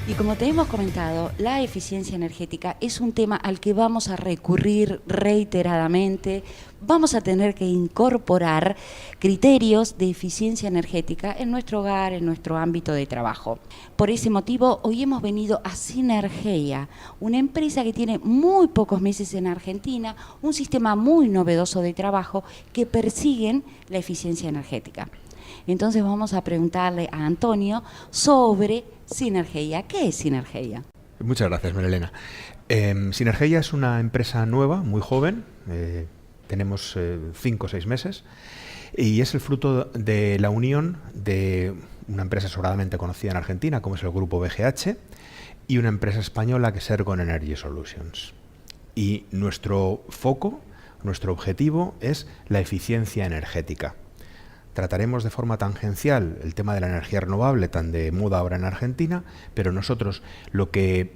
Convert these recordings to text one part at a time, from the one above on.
Y como te hemos comentado, la eficiencia energética es un tema al que vamos a recurrir reiteradamente. Vamos a tener que incorporar criterios de eficiencia energética en nuestro hogar, en nuestro ámbito de trabajo. Por ese motivo, hoy hemos venido a Synergeia, una empresa que tiene muy pocos meses en Argentina, un sistema muy novedoso de trabajo que persiguen la eficiencia energética. Entonces vamos a preguntarle a Antonio sobre Synergeia. ¿Qué es Synergeia? Muchas gracias, Marilena. Synergeia es una empresa nueva, muy joven. Tenemos 5 o 6 meses y es el fruto de la unión de una empresa sobradamente conocida en Argentina, como es el grupo BGH, y una empresa española que es Ergon Energy Solutions. Y nuestro foco, nuestro objetivo es la eficiencia energética. Trataremos de forma tangencial el tema de la energía renovable, tan de moda ahora en Argentina, pero nosotros lo que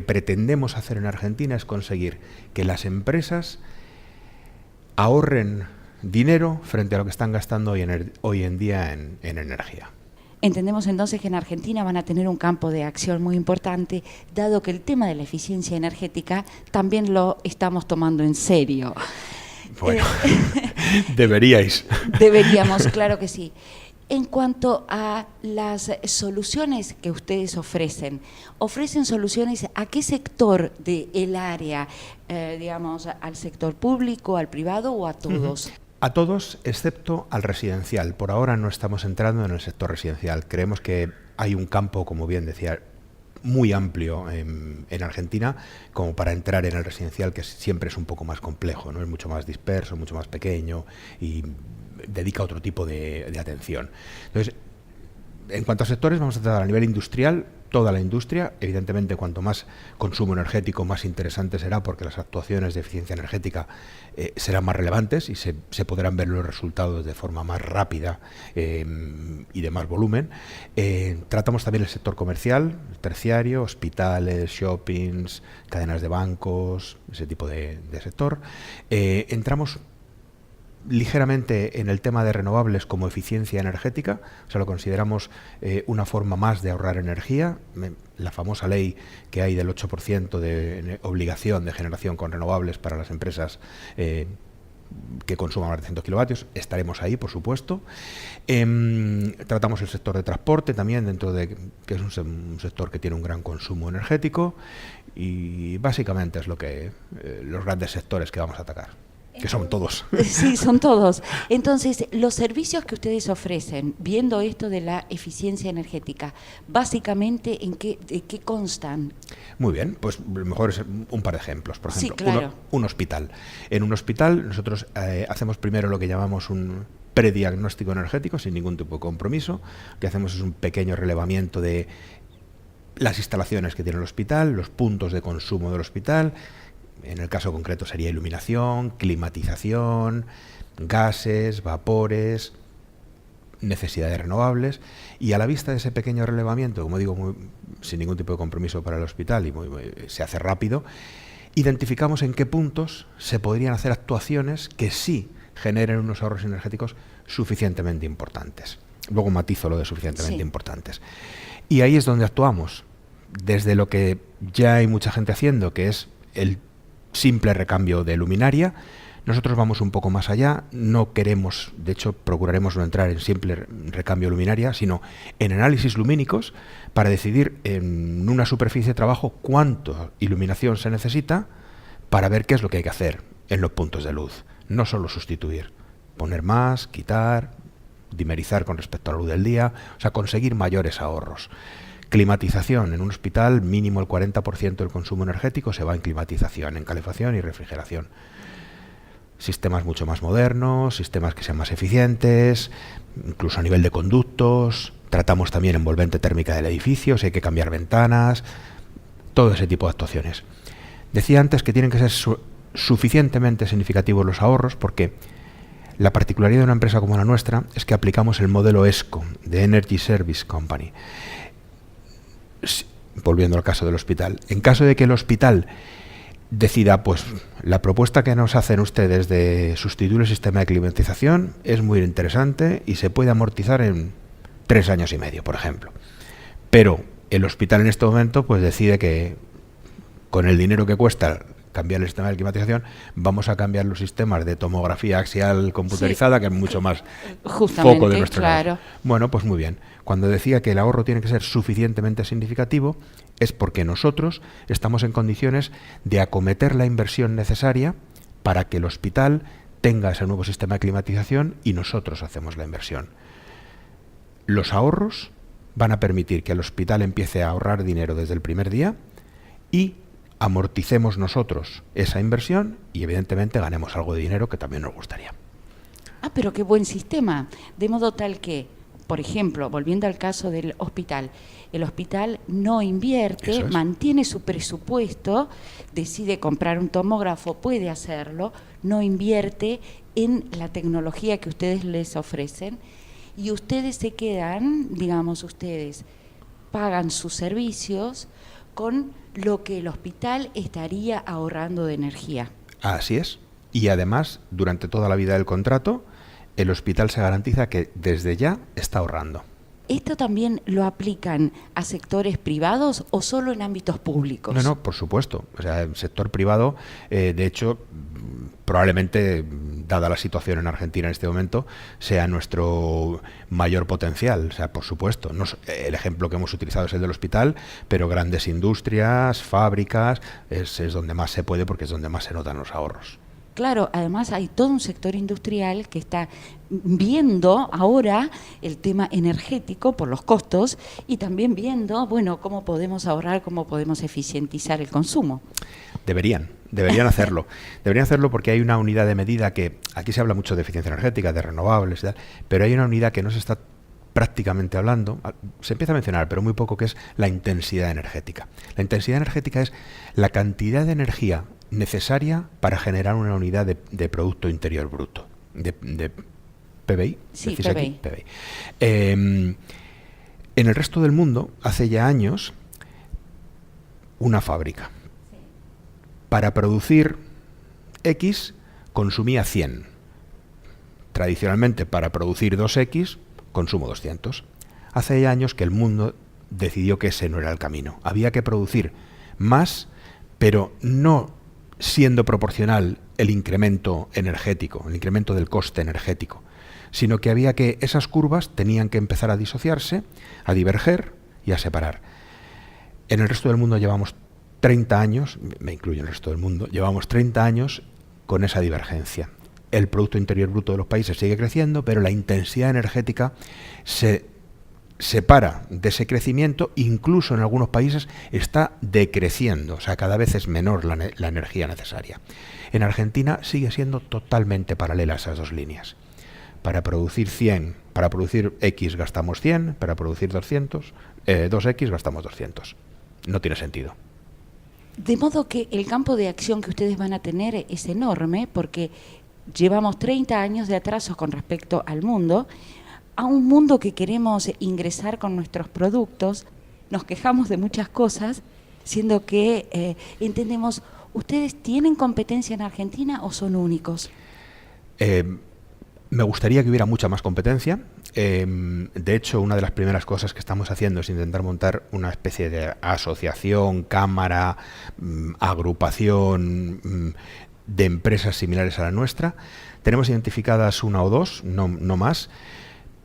pretendemos hacer en Argentina es conseguir que las empresas ahorren dinero frente a lo que están gastando hoy en día en energía. Entendemos entonces que en Argentina van a tener un campo de acción muy importante, dado que el tema de la eficiencia energética también lo estamos tomando en serio. Bueno, deberíais. Deberíamos, claro que sí. En cuanto a las soluciones que ustedes ¿ofrecen soluciones a qué sector del área? Digamos, ¿al sector público, al privado o a todos? A todos, excepto al residencial. Por ahora no estamos entrando en el sector residencial. Creemos que hay un campo, como bien decía, muy amplio en Argentina como para entrar en el residencial, que siempre es un poco más complejo, ¿no? Es mucho más disperso, mucho más pequeño y dedica otro tipo de atención. Entonces, en cuanto a sectores, vamos a tratar a nivel industrial, toda la industria. Evidentemente, cuanto más consumo energético, más interesante será, porque las actuaciones de eficiencia energética serán más relevantes y se podrán ver los resultados de forma más rápida y de más volumen. Tratamos también el sector comercial, terciario, hospitales, shoppings, cadenas de bancos, ese tipo de sector. Entramos ligeramente en el tema de renovables como eficiencia energética, o sea, lo consideramos una forma más de ahorrar energía. La famosa ley que hay del 8% de obligación de generación con renovables para las empresas que consuman más de 100 kilovatios, estaremos ahí, por supuesto. Tratamos el sector de transporte también, dentro de que es un sector que tiene un gran consumo energético, y básicamente es lo que los grandes sectores que vamos a atacar. Que son todos. Sí, son todos. Entonces, los servicios que ustedes ofrecen, viendo esto de la eficiencia energética, básicamente, ¿de qué constan? Muy bien, pues lo mejor es un par de ejemplos. Por ejemplo, sí, claro. un hospital. En un hospital nosotros hacemos primero lo que llamamos un prediagnóstico energético, sin ningún tipo de compromiso. Lo que hacemos es un pequeño relevamiento de las instalaciones que tiene el hospital, los puntos de consumo del hospital. En el caso concreto sería iluminación, climatización, gases, vapores, necesidad de renovables, y a la vista de ese pequeño relevamiento, como digo, sin ningún tipo de compromiso para el hospital y se hace rápido, identificamos en qué puntos se podrían hacer actuaciones que sí generen unos ahorros energéticos suficientemente importantes. Luego matizo lo de suficientemente importantes. Y ahí es donde actuamos, desde lo que ya hay mucha gente haciendo, que es el simple recambio de luminaria. Nosotros vamos un poco más allá, no queremos, de hecho procuraremos no entrar en simple recambio de luminaria, sino en análisis lumínicos para decidir en una superficie de trabajo cuánta iluminación se necesita para ver qué es lo que hay que hacer en los puntos de luz. No solo sustituir, poner más, quitar, dimerizar con respecto a la luz del día, o sea, conseguir mayores ahorros. Climatización. En un hospital, mínimo el 40% del consumo energético se va en climatización, en calefacción y refrigeración. Sistemas mucho más modernos, sistemas que sean más eficientes, incluso a nivel de conductos. Tratamos también envolvente térmica del edificio, si hay que cambiar ventanas, todo ese tipo de actuaciones. Decía antes que tienen que ser suficientemente significativos los ahorros, porque la particularidad de una empresa como la nuestra es que aplicamos el modelo ESCO, de Energy Service Company. Volviendo al caso del hospital, en caso de que el hospital decida, pues la propuesta que nos hacen ustedes de sustituir el sistema de climatización es muy interesante y se puede amortizar en 3 años y medio, por ejemplo, pero El hospital en este momento pues decide que con el dinero que cuesta cambiar el sistema de climatización, vamos a cambiar los sistemas de tomografía axial computarizada, que es mucho más foco de nuestro negocio. Bueno, pues muy bien. Cuando decía que el ahorro tiene que ser suficientemente significativo, es porque nosotros estamos en condiciones de acometer la inversión necesaria para que el hospital tenga ese nuevo sistema de climatización y nosotros hacemos la inversión. Los ahorros van a permitir que el hospital empiece a ahorrar dinero desde el primer día y amorticemos nosotros esa inversión y evidentemente ganemos algo de dinero que también nos gustaría. Ah, pero qué buen sistema. De modo tal que, por ejemplo, volviendo al caso del hospital, el hospital no invierte, mantiene su presupuesto, decide comprar un tomógrafo, puede hacerlo, no invierte en la tecnología que ustedes les ofrecen y ustedes se quedan, digamos, ustedes pagan sus servicios con lo que el hospital estaría ahorrando de energía. Así es. Y además, durante toda la vida del contrato, el hospital se garantiza que desde ya está ahorrando. ¿Esto también lo aplican a sectores privados o solo en ámbitos públicos? No, por supuesto. O sea, el sector privado, de hecho, probablemente, dada la situación en Argentina en este momento, sea nuestro mayor potencial. O sea, por supuesto. No, el ejemplo que hemos utilizado es el del hospital, pero grandes industrias, fábricas, es donde más se puede porque es donde más se notan los ahorros. Claro, además hay todo un sector industrial que está viendo ahora el tema energético por los costos y también viendo, bueno, cómo podemos ahorrar, cómo podemos eficientizar el consumo. Deberían hacerlo. Deberían hacerlo porque hay una unidad de medida que, aquí se habla mucho de eficiencia energética, de renovables y tal, pero hay una unidad que no se está prácticamente hablando, se empieza a mencionar, pero muy poco, que es la intensidad energética. La intensidad energética es la cantidad de energía necesaria para generar una unidad de Producto Interior Bruto, de PBI. Sí, PBI. PBI. En el resto del mundo, hace ya años, una fábrica para producir X consumía 100. Tradicionalmente, para producir 2X, consumo 200. Hace ya años que el mundo decidió que ese no era el camino. Había que producir más, pero no siendo proporcional el incremento energético, el incremento del coste energético, sino que había que, esas curvas tenían que empezar a disociarse, a diverger y a separar. En el resto del mundo llevamos 30 años, me incluyo en el resto del mundo, llevamos 30 años con esa divergencia. El Producto Interior Bruto de los países sigue creciendo, pero la intensidad energética se separa de ese crecimiento, incluso en algunos países está decreciendo, o sea, cada vez es menor la energía necesaria. En Argentina sigue siendo totalmente paralela a esas dos líneas. Para producir 100, para producir X gastamos 100, para producir 2X gastamos 200. No tiene sentido. De modo que el campo de acción que ustedes van a tener es enorme, porque llevamos 30 años de atraso con respecto al mundo, a un mundo que queremos ingresar con nuestros productos. Nos quejamos de muchas cosas, siendo que entendemos, ¿ustedes tienen competencia en Argentina o son únicos? Me gustaría que hubiera mucha más competencia. De hecho, una de las primeras cosas que estamos haciendo es intentar montar una especie de asociación, cámara, agrupación de empresas similares a la nuestra. Tenemos identificadas una o dos, no más,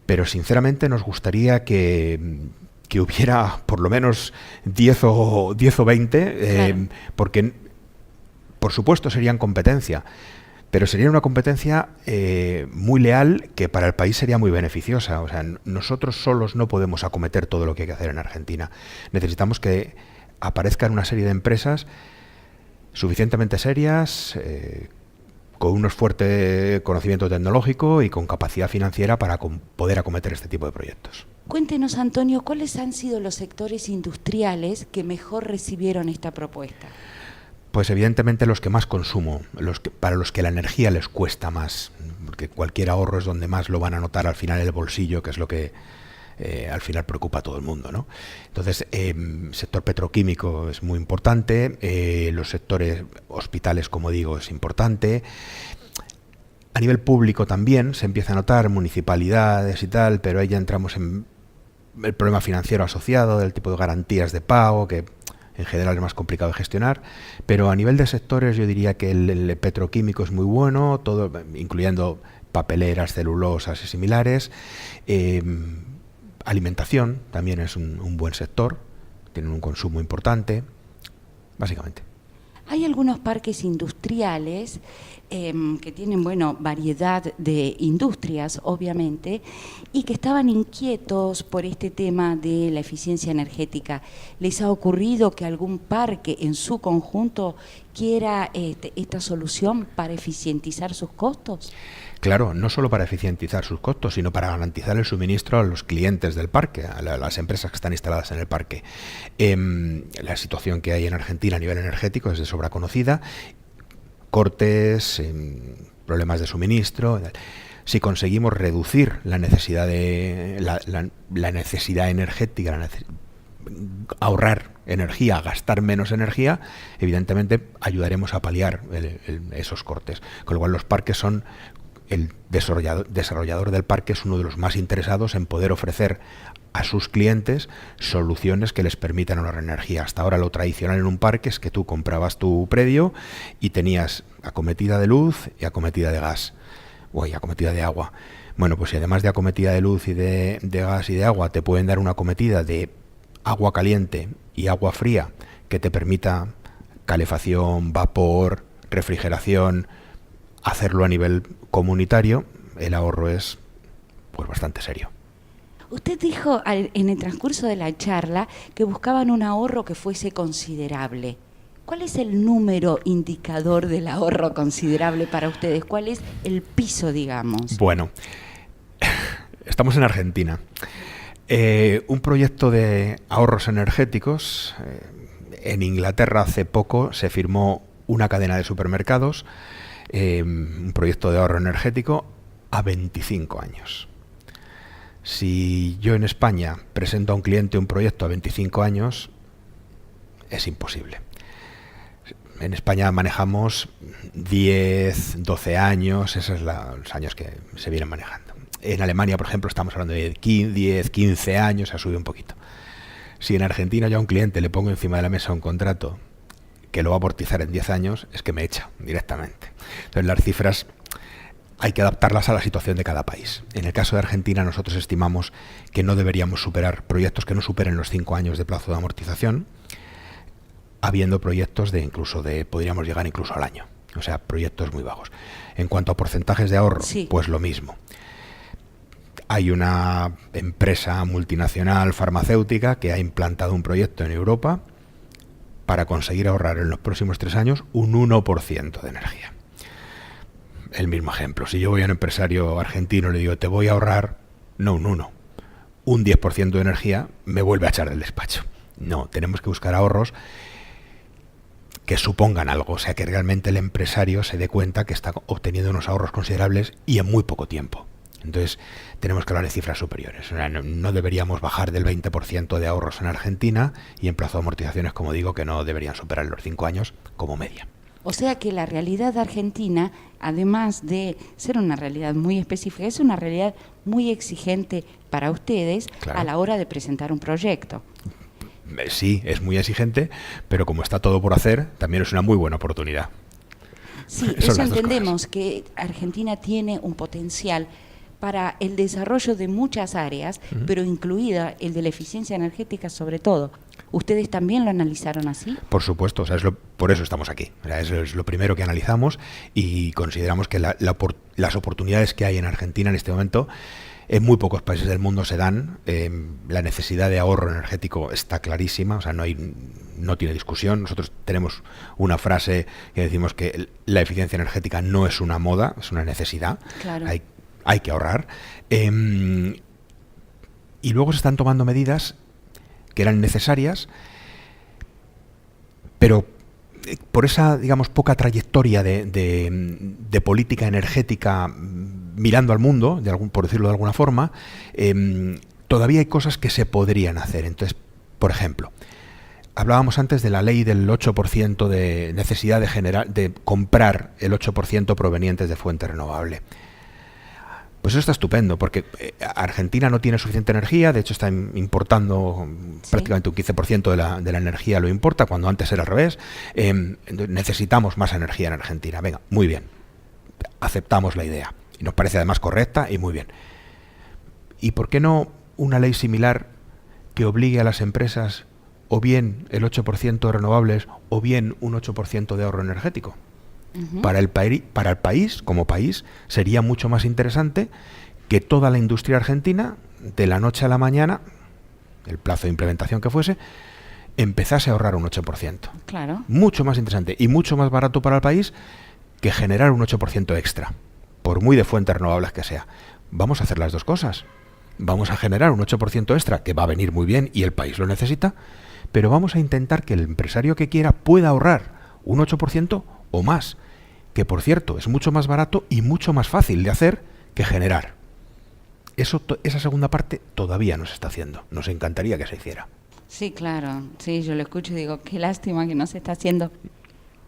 pero sinceramente nos gustaría que hubiera por lo menos 10 o 20, claro. Porque, por supuesto, serían competencia, pero sería una competencia muy leal, que para el país sería muy beneficiosa. O sea, nosotros solos no podemos acometer todo lo que hay que hacer en Argentina. Necesitamos que aparezcan una serie de empresas suficientemente serias, con un fuerte conocimiento tecnológico y con capacidad financiera para poder acometer este tipo de proyectos. Cuéntenos, Antonio, ¿cuáles han sido los sectores industriales que mejor recibieron esta propuesta? Pues evidentemente los que más consumo, para los que la energía les cuesta más, porque cualquier ahorro es donde más lo van a notar al final el bolsillo, que es lo que al final preocupa a todo el mundo, ¿no? Entonces, sector petroquímico es muy importante, los sectores hospitales, como digo, es importante. A nivel público también se empieza a notar, municipalidades y tal, pero ahí ya entramos en el problema financiero asociado, del tipo de garantías de pago, que en general es más complicado de gestionar, pero a nivel de sectores yo diría que el petroquímico es muy bueno, todo, incluyendo papeleras, celulosas y similares. Alimentación también es un buen sector, tienen un consumo importante, básicamente. Hay algunos parques industriales que tienen, bueno, variedad de industrias, obviamente, y que estaban inquietos por este tema de la eficiencia energética. ¿Les ha ocurrido que algún parque en su conjunto quiera esta solución para eficientizar sus costos? Claro, no solo para eficientizar sus costos, sino para garantizar el suministro a los clientes del parque, a las empresas que están instaladas en el parque. La situación que hay en Argentina a nivel energético es de sobra conocida. Cortes, problemas de suministro. Si conseguimos reducir la necesidad de la necesidad energética, ahorrar energía, gastar menos energía, evidentemente ayudaremos a paliar esos cortes. Con lo cual los parques son... El desarrollador del parque es uno de los más interesados en poder ofrecer a sus clientes soluciones que les permitan ahorrar energía. Hasta ahora lo tradicional en un parque es que tú comprabas tu predio y tenías acometida de luz y acometida de gas, o acometida de agua. Bueno, pues si además de acometida de luz y de gas y de agua te pueden dar una acometida de agua caliente y agua fría que te permita calefacción, vapor, refrigeración, hacerlo a nivel comunitario, el ahorro es pues bastante serio. Usted dijo en el transcurso de la charla que buscaban un ahorro que fuese considerable. ¿Cuál es el número indicador del ahorro considerable para ustedes? ¿Cuál es el piso, digamos? Bueno, estamos en Argentina. Un proyecto de ahorros energéticos, en Inglaterra hace poco se firmó una cadena de supermercados, un proyecto de ahorro energético a 25 años. Si yo en España presento a un cliente un proyecto a 25 años, es imposible. En España manejamos 10, 12 años, esos son los años que se vienen manejando. En Alemania, por ejemplo, estamos hablando de 10, 15 años, se ha subido un poquito. Si en Argentina yo a un cliente le pongo encima de la mesa un contrato que lo va a amortizar en 10 años, es que me echa directamente. Entonces las cifras hay que adaptarlas a la situación de cada país. En el caso de Argentina nosotros estimamos que no deberíamos superar proyectos que no superen los 5 años de plazo de amortización, habiendo proyectos podríamos llegar incluso al año. O sea, proyectos muy bajos. En cuanto a porcentajes de ahorro, sí, pues lo mismo. Hay una empresa multinacional farmacéutica que ha implantado un proyecto en Europa para conseguir ahorrar en los próximos 3 años un 1% de energía. El mismo ejemplo, si yo voy a un empresario argentino y le digo, te voy a ahorrar, no un 1, un 10% de energía, me vuelve a echar del despacho. No, tenemos que buscar ahorros que supongan algo, o sea, que realmente el empresario se dé cuenta que está obteniendo unos ahorros considerables y en muy poco tiempo. Entonces, tenemos que hablar de cifras superiores. O sea, no deberíamos bajar del 20% de ahorros en Argentina y en plazo de amortizaciones, como digo, que no deberían superar los 5 años como media. O sea que la realidad argentina, además de ser una realidad muy específica, es una realidad muy exigente para ustedes, claro, a la hora de presentar un proyecto. Sí, es muy exigente, pero como está todo por hacer, también es una muy buena oportunidad. Sí, eso entendemos, que Argentina tiene un potencial para el desarrollo de muchas áreas, pero incluida el de la eficiencia energética sobre todo. ¿Ustedes también lo analizaron así? Por supuesto, o sea, por eso estamos aquí. O sea, eso es lo primero que analizamos y consideramos que las oportunidades que hay en Argentina en este momento, en muy pocos países del mundo se dan. La necesidad de ahorro energético está clarísima, o sea, no tiene discusión. Nosotros tenemos una frase que decimos que la eficiencia energética no es una moda, es una necesidad. Claro. Hay que ahorrar. Y luego se están tomando medidas que eran necesarias, pero por esa, digamos, poca trayectoria de política energética mirando al mundo, por decirlo de alguna forma, todavía hay cosas que se podrían hacer. Entonces, por ejemplo, hablábamos antes de la ley del 8% de necesidad de comprar el 8% provenientes de fuente renovable. Pues eso está estupendo, porque Argentina no tiene suficiente energía, de hecho está importando prácticamente un 15% de la energía lo importa, cuando antes era al revés. Necesitamos más energía en Argentina. Venga, muy bien, aceptamos la idea. Y nos parece además correcta y muy bien. ¿Y por qué no una ley similar que obligue a las empresas o bien el 8% de renovables o bien un 8% de ahorro energético? Para el país, como país, sería mucho más interesante que toda la industria argentina, de la noche a la mañana, el plazo de implementación que fuese, empezase a ahorrar un 8%. Claro. Mucho más interesante y mucho más barato para el país que generar un 8% extra, por muy de fuentes renovables que sea. Vamos a hacer las dos cosas. Vamos a generar un 8% extra, que va a venir muy bien y el país lo necesita, pero vamos a intentar que el empresario que quiera pueda ahorrar un 8% o más, que por cierto es mucho más barato y mucho más fácil de hacer que generar. Esa segunda parte todavía no se está haciendo. Nos encantaría que se hiciera. Sí, claro. Sí, yo lo escucho y digo, qué lástima que no se está haciendo.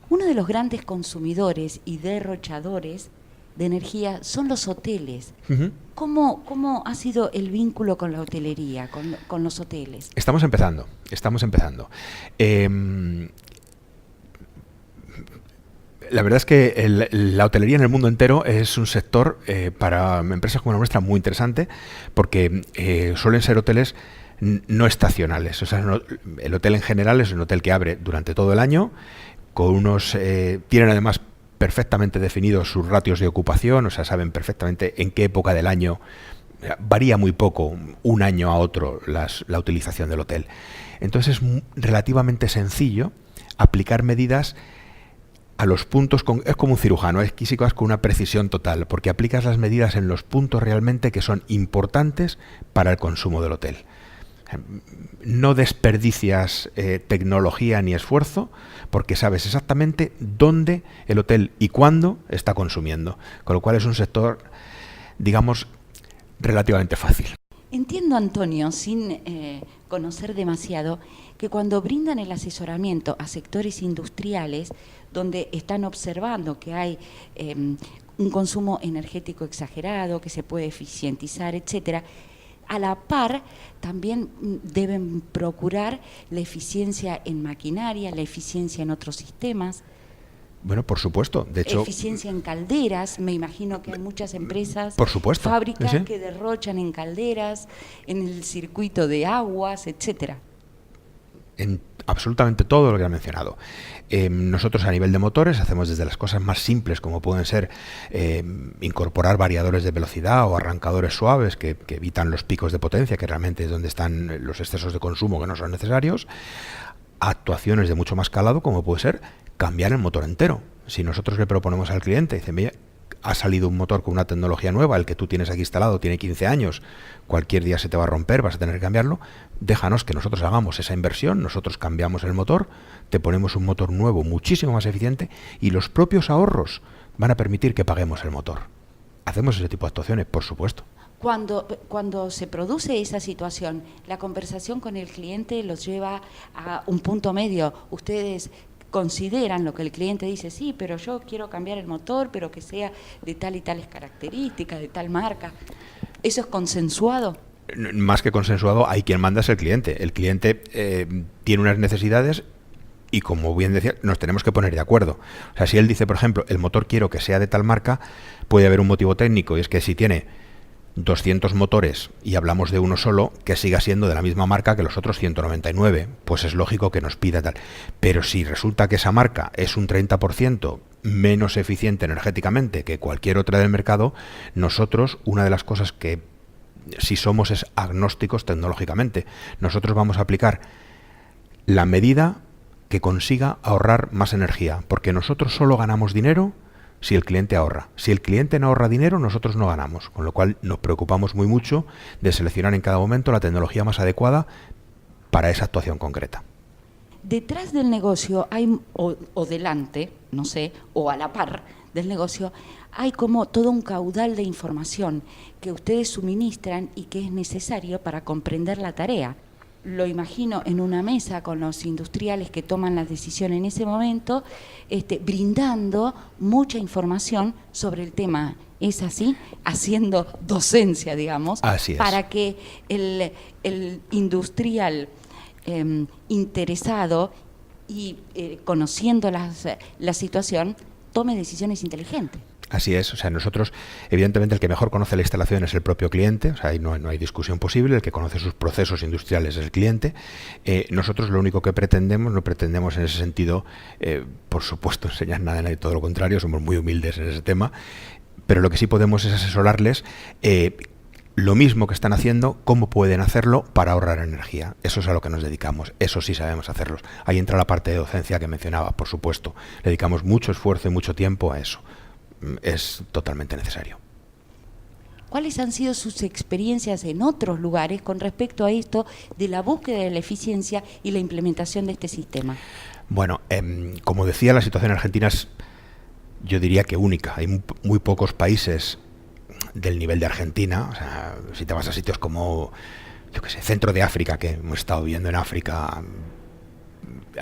Uno de los grandes consumidores y derrochadores de energía son los hoteles. ¿Cómo ha sido el vínculo con la hotelería, con los hoteles? Estamos empezando. La verdad es que la hotelería en el mundo entero es un sector para empresas como la nuestra muy interesante, porque suelen ser hoteles no estacionales. O sea, el hotel en general es un hotel que abre durante todo el año, tienen además perfectamente definidos sus ratios de ocupación, o sea, saben perfectamente en qué época del año, varía muy poco, un año a otro, la utilización del hotel. Entonces es relativamente sencillo aplicar medidas a los puntos, es como un cirujano, es quísicas con una precisión total, porque aplicas las medidas en los puntos realmente que son importantes para el consumo del hotel. No desperdicias tecnología ni esfuerzo, porque sabes exactamente dónde el hotel y cuándo está consumiendo, con lo cual es un sector, digamos, relativamente fácil. Entiendo, Antonio, sin conocer demasiado, que cuando brindan el asesoramiento a sectores industriales donde están observando que hay un consumo energético exagerado, que se puede eficientizar, etcétera, a la par también deben procurar la eficiencia en maquinaria, la eficiencia en otros sistemas. Bueno, por supuesto. De hecho, eficiencia en calderas. Me imagino que hay muchas empresas, por supuesto, fábricas ¿sí? que derrochan en calderas, en el circuito de aguas, etcétera. En absolutamente todo lo que ha mencionado. Nosotros a nivel de motores hacemos desde las cosas más simples, como pueden ser incorporar variadores de velocidad o arrancadores suaves que evitan los picos de potencia, que realmente es donde están los excesos de consumo que no son necesarios, a actuaciones de mucho más calado, como puede ser cambiar el motor entero. Si nosotros le proponemos al cliente, dice, mira, ha salido un motor con una tecnología nueva, el que tú tienes aquí instalado tiene 15 años, cualquier día se te va a romper, vas a tener que cambiarlo, déjanos que nosotros hagamos esa inversión, nosotros cambiamos el motor, te ponemos un motor nuevo muchísimo más eficiente y los propios ahorros van a permitir que paguemos el motor. Hacemos ese tipo de actuaciones, por supuesto. Cuando se produce esa situación, la conversación con el cliente los lleva a un punto medio. Ustedes consideran lo que el cliente dice, sí, pero yo quiero cambiar el motor, pero que sea de tal y tales características, de tal marca. ¿Eso es consensuado? Más que consensuado, hay quien manda es el cliente. El cliente tiene unas necesidades y, como bien decía, nos tenemos que poner de acuerdo. O sea, si él dice, por ejemplo, el motor quiero que sea de tal marca, puede haber un motivo técnico, y es que si tiene 200 motores y hablamos de uno solo, que siga siendo de la misma marca que los otros 199, pues es lógico que nos pida tal. Pero si resulta que esa marca es un 30% menos eficiente energéticamente que cualquier otra del mercado, nosotros, una de las cosas que si somos es agnósticos tecnológicamente, nosotros vamos a aplicar la medida que consiga ahorrar más energía, porque nosotros solo ganamos dinero si el cliente ahorra. Si el cliente no ahorra dinero, nosotros no ganamos, con lo cual nos preocupamos muy mucho de seleccionar en cada momento la tecnología más adecuada para esa actuación concreta. Detrás del negocio hay, o delante, no sé, o a la par del negocio, hay como todo un caudal de información que ustedes suministran y que es necesario para comprender la tarea. lo imagino en una mesa con los industriales que toman la decisión en ese momento, brindando mucha información sobre el tema. ¿Es así? Haciendo docencia, digamos, para que el industrial interesado y conociendo la situación tome decisiones inteligentes. Así es, o sea, nosotros, evidentemente, el que mejor conoce la instalación es el propio cliente, o sea, ahí no hay discusión posible, el que conoce sus procesos industriales es el cliente. Nosotros lo único que no pretendemos en ese sentido, por supuesto, enseñar nada a nadie, todo lo contrario, somos muy humildes en ese tema, pero lo que sí podemos es asesorarles lo mismo que están haciendo, cómo pueden hacerlo para ahorrar energía. Eso es a lo que nos dedicamos, eso sí sabemos hacerlos. Ahí entra la parte de docencia que mencionaba, por supuesto. Le dedicamos mucho esfuerzo y mucho tiempo a eso. Es totalmente necesario. ¿Cuáles han sido sus experiencias en otros lugares con respecto a esto de la búsqueda de la eficiencia y la implementación de este sistema? Bueno, como decía, la situación en Argentina es, yo diría que única. Hay muy pocos países del nivel de Argentina. O sea, si te vas a sitios como, yo qué sé, centro de África, que hemos estado viviendo en África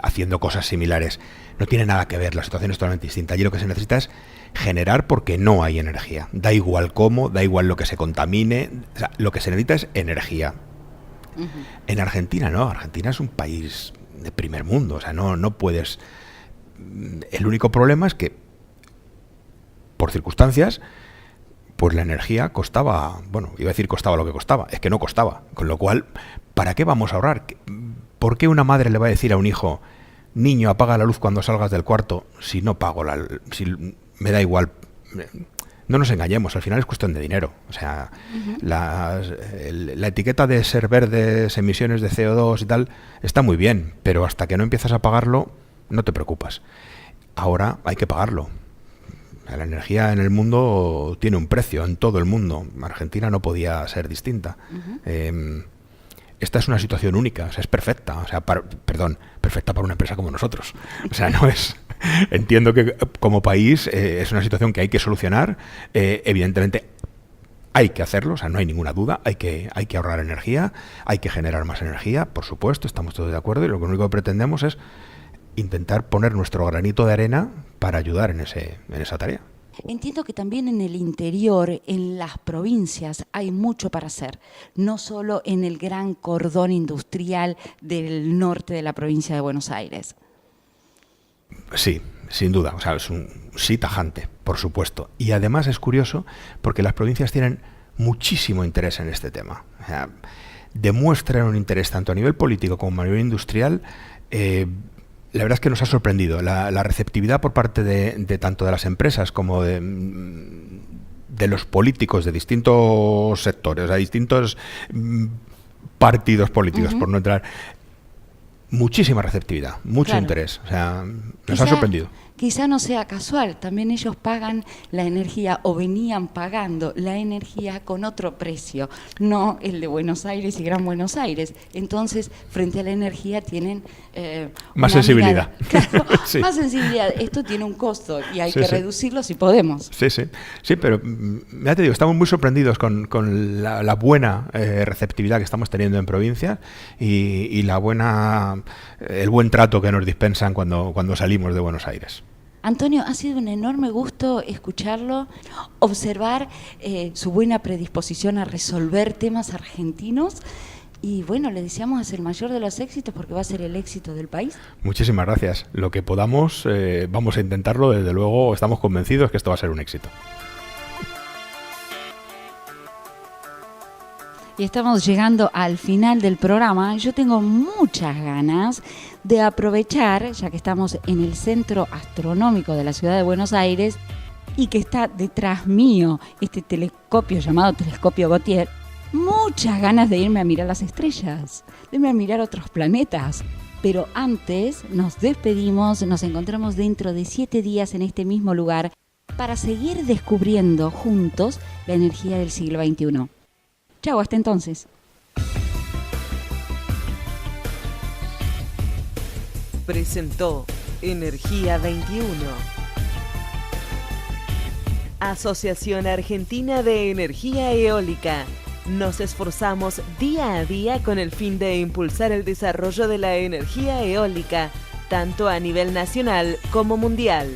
haciendo cosas similares, no tiene nada que ver, la situación es totalmente distinta. Allí lo que se necesita es generar porque no hay energía. Da igual cómo, da igual lo que se contamine, o sea, lo que se necesita es energía. Uh-huh. En Argentina no, Argentina es un país de primer mundo, o sea, no puedes... El único problema es que, por circunstancias, pues la energía costaba, bueno, iba a decir costaba lo que costaba, es que no costaba, con lo cual, ¿para qué vamos a ahorrar? ¿Por qué una madre le va a decir a un hijo, niño, apaga la luz cuando salgas del cuarto, si no pago si me da igual? No nos engañemos, al final es cuestión de dinero. O sea, uh-huh. La etiqueta de ser verdes, emisiones de CO2 y tal, está muy bien, pero hasta que no empiezas a pagarlo, no te preocupas. Ahora hay que pagarlo. La energía en el mundo tiene un precio, en todo el mundo. Argentina no podía ser distinta. Uh-huh. Esta es una situación única, o sea, es perfecta, o sea, perfecta para una empresa como nosotros. O sea, no es... Entiendo que como país es una situación que hay que solucionar, evidentemente hay que hacerlo, o sea, no hay ninguna duda, hay que ahorrar energía, hay que generar más energía, por supuesto, estamos todos de acuerdo, y lo único que pretendemos es intentar poner nuestro granito de arena para ayudar en esa tarea. Entiendo que también en el interior, en las provincias, hay mucho para hacer, no solo en el gran cordón industrial del norte de la provincia de Buenos Aires. Sí, sin duda, o sea, es un sí tajante, por supuesto. Y además es curioso porque las provincias tienen muchísimo interés en este tema. O sea, demuestran un interés tanto a nivel político como a nivel industrial. La verdad es que nos ha sorprendido la receptividad por parte de tanto de las empresas como de los políticos de distintos sectores, o sea, distintos partidos políticos, uh-huh. por no entrar. Muchísima receptividad, mucho interés, o sea, nos ha sorprendido. Quizá no sea casual, también ellos pagan la energía o venían pagando la energía con otro precio, no el de Buenos Aires y Gran Buenos Aires. Entonces, frente a la energía tienen más sensibilidad. Claro, sí. Más sensibilidad. Esto tiene un costo y hay que reducirlo si podemos. Sí, pero ya te digo, estamos muy sorprendidos con la buena receptividad que estamos teniendo en provincias y el buen trato que nos dispensan cuando salimos de Buenos Aires. Antonio, ha sido un enorme gusto escucharlo, observar su buena predisposición a resolver temas argentinos y bueno, le deseamos el mayor de los éxitos porque va a ser el éxito del país. Muchísimas gracias. Lo que podamos, vamos a intentarlo, desde luego estamos convencidos que esto va a ser un éxito. Y estamos llegando al final del programa. Yo tengo muchas ganas de aprovechar, ya que estamos en el Centro Astronómico de la Ciudad de Buenos Aires y que está detrás mío este telescopio llamado Telescopio Gautier, muchas ganas de irme a mirar las estrellas, de irme a mirar otros planetas. Pero antes nos despedimos, nos encontramos dentro de 7 días en este mismo lugar para seguir descubriendo juntos la energía del siglo XXI. Chau, hasta entonces. Presentó Energía 21. Asociación Argentina de Energía Eólica. Nos esforzamos día a día con el fin de impulsar el desarrollo de la energía eólica, tanto a nivel nacional como mundial.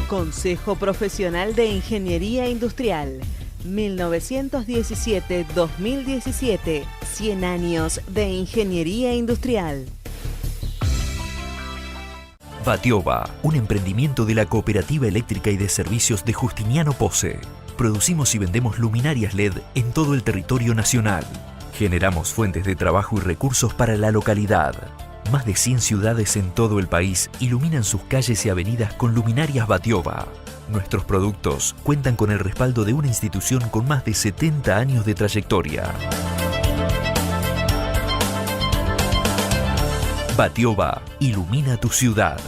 Consejo Profesional de Ingeniería Industrial, 1917-2017, 100 años de ingeniería industrial. Batiova, un emprendimiento de la Cooperativa Eléctrica y de Servicios de Justiniano Pose. Producimos y vendemos luminarias LED en todo el territorio nacional. Generamos fuentes de trabajo y recursos para la localidad. Más de 100 ciudades en todo el país iluminan sus calles y avenidas con luminarias Batiova. Nuestros productos cuentan con el respaldo de una institución con más de 70 años de trayectoria. Batiova, ilumina tu ciudad.